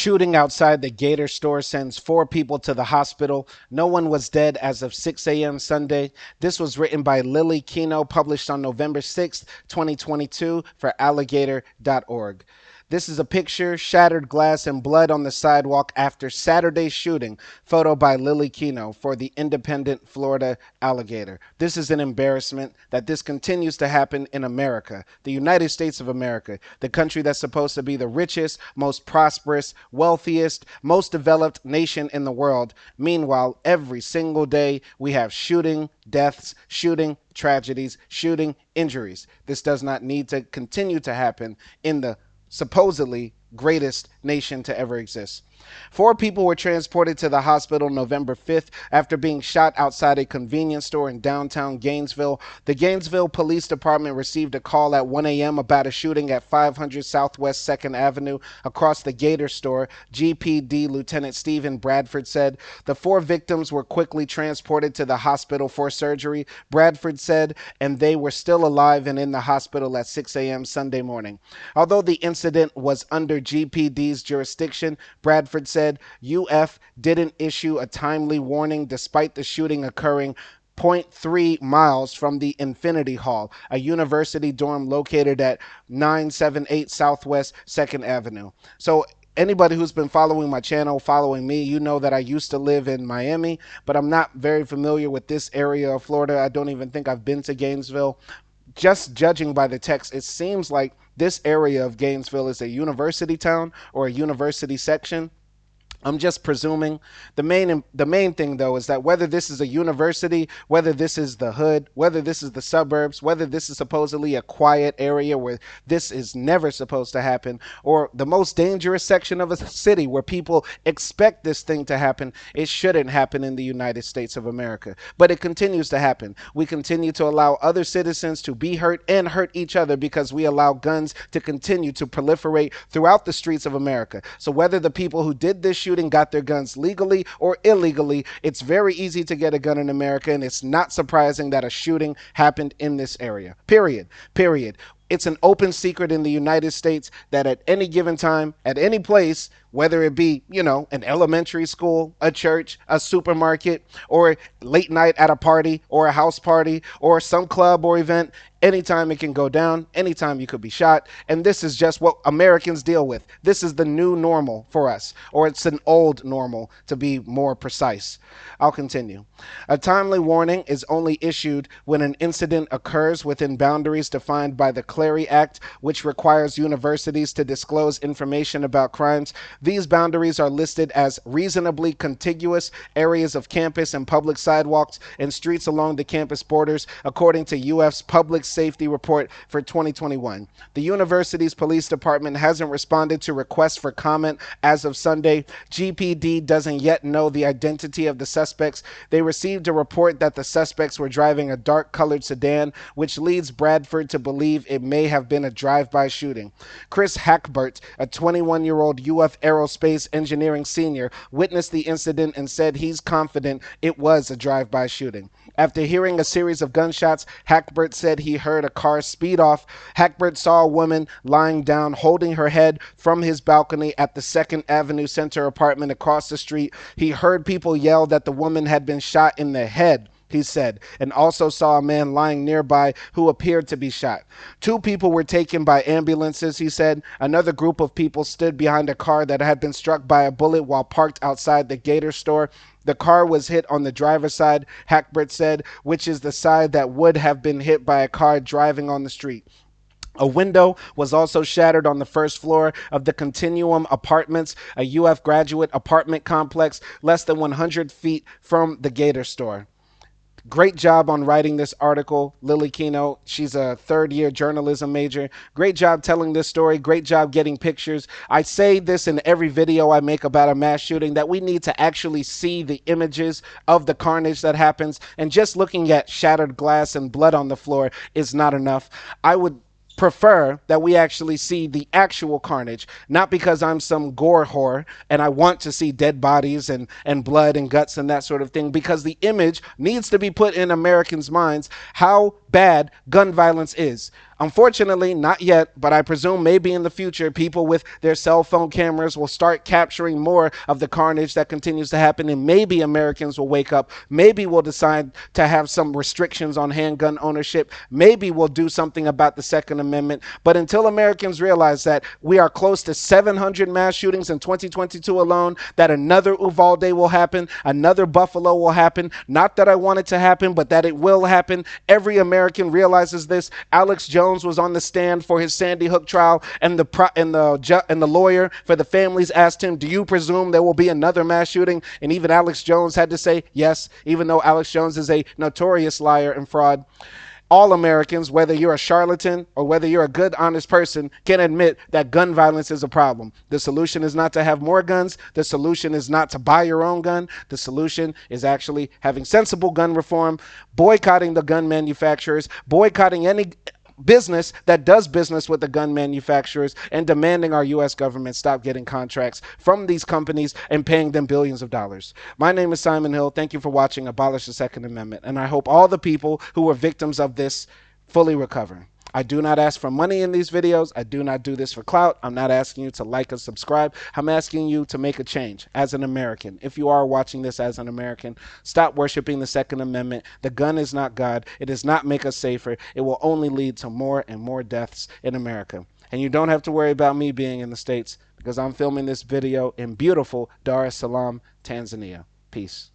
Shooting outside the Gator store sends 4 people to the hospital. No one was dead as of 6 a.m. Sunday. This was written by Lily Kino, published on November 6th, 2022 for alligator.org. This is a picture, shattered glass and blood on the sidewalk after Saturday's shooting. Photo by Lily Kino for the Independent Florida Alligator. This is an embarrassment that this continues to happen in America, the United States of America, the country that's supposed to be the richest, most prosperous, wealthiest, most developed nation in the world. Meanwhile, every single day we have shooting, deaths, shooting, tragedies, shooting, injuries. This does not need to continue to happen in the supposedly greatest nation to ever exist. 4 people were transported to the hospital November 5th after being shot outside a convenience store in downtown Gainesville. The Gainesville Police Department received a call at 1 a.m. about a shooting at 500 Southwest 2nd Avenue across the Gator store. GPD Lieutenant Stephen Bradford said the 4 victims were quickly transported to the hospital for surgery. Bradford said, and they were still alive and in the hospital at 6 a.m. Sunday morning. Although the incident was under GPD's jurisdiction, Bradford said UF didn't issue a timely warning despite the shooting occurring zero point 0.3 miles from the Infinity Hall, a university dorm located at 978 Southwest 2nd Avenue. So anybody who's been following my channel, following me, you know that I used to live in Miami, but I'm not very familiar with this area of Florida. I don't even think I've been to Gainesville. Just judging by the text, it seems like this area of Gainesville is a university town or a university section. I'm just presuming. The main thing though is that whether this is a university, whether this is the hood, whether this is the suburbs, whether this is supposedly a quiet area where this is never supposed to happen, or the most dangerous section of a city where people expect this thing to happen, it shouldn't happen in the United States of America. But it continues to happen. We continue to allow other citizens to be hurt and hurt each other because we allow guns to continue to proliferate throughout the streets of America. So whether the people who did this shooting got their guns legally or illegally, it's very easy to get a gun in America, and it's not surprising that a shooting happened in this area. Period. It's an open secret in the United States that at any given time, at any place, whether it be, an elementary school, a church, a supermarket, or late night at a party or a house party or some club or event, anytime it can go down, anytime you could be shot. And this is just what Americans deal with. This is the new normal for us, or it's an old normal to be more precise. I'll continue. A timely warning is only issued when an incident occurs within boundaries defined by the Clery Act, which requires universities to disclose information about crimes. These boundaries are listed as reasonably contiguous areas of campus and public sidewalks and streets along the campus borders, according to UF's Public Safety Report for 2021. The university's police department hasn't responded to requests for comment as of Sunday. GPD doesn't yet know the identity of the suspects. They received a report that the suspects were driving a dark-colored sedan, which leads Bradford to believe it may have been a drive-by shooting. Chris Hackbert, a 21-year-old UF aerospace engineering senior, witnessed the incident and said he's confident it was a drive-by shooting. After hearing a series of gunshots, Hackbert said he heard a car speed off. Hackbert saw a woman lying down, holding her head from his balcony at the 2nd Avenue Center apartment across the street. He heard people yell that the woman had been shot in the head, he said, and also saw a man lying nearby who appeared to be shot. 2 people were taken by ambulances, he said. Another group of people stood behind a car that had been struck by a bullet while parked outside the Gator store. The car was hit on the driver's side, Hackbert said, which is the side that would have been hit by a car driving on the street. A window was also shattered on the first floor of the Continuum Apartments, a UF graduate apartment complex less than 100 feet from the Gator store. Great job on writing this article, Lily Kino. She's a third-year journalism major. Great job telling this story. Great job getting pictures. I say this in every video I make about a mass shooting, that we need to actually see the images of the carnage that happens. And just looking at shattered glass and blood on the floor is not enough. I would prefer that we actually see the actual carnage, not because I'm some gore whore and I want to see dead bodies and blood and guts and that sort of thing, because the image needs to be put in Americans' minds how bad gun violence is. Unfortunately, not yet, but I presume maybe in the future, people with their cell phone cameras will start capturing more of the carnage that continues to happen, and maybe Americans will wake up. Maybe we'll decide to have some restrictions on handgun ownership. Maybe we'll do something about the Second Amendment. But until Americans realize that we are close to 700 mass shootings in 2022 alone, that another Uvalde will happen, another Buffalo will happen. Not that I want it to happen, but that it will happen. Every American realizes this. Alex Jones was on the stand for his Sandy Hook trial, and the lawyer for the families asked him, "Do you presume there will be another mass shooting?" And even Alex Jones had to say yes, even though Alex Jones is a notorious liar and fraud. All Americans, whether you're a charlatan or whether you're a good, honest person, can admit that gun violence is a problem. The solution is not to have more guns. The solution is not to buy your own gun. The solution is actually having sensible gun reform, boycotting the gun manufacturers, boycotting any business that does business with the gun manufacturers, and demanding our U.S. government stop getting contracts from these companies and paying them billions of dollars. My name is Simon Hill. Thank you for watching Abolish the Second Amendment, and I hope all the people who were victims of this fully recover. I do not ask for money in these videos. I do not do this for clout. I'm not asking you to like or subscribe. I'm asking you to make a change as an American. If you are watching this as an American, stop worshiping the Second Amendment. The gun is not God. It does not make us safer. It will only lead to more and more deaths in America. And you don't have to worry about me being in the States, because I'm filming this video in beautiful Dar es Salaam, Tanzania. Peace.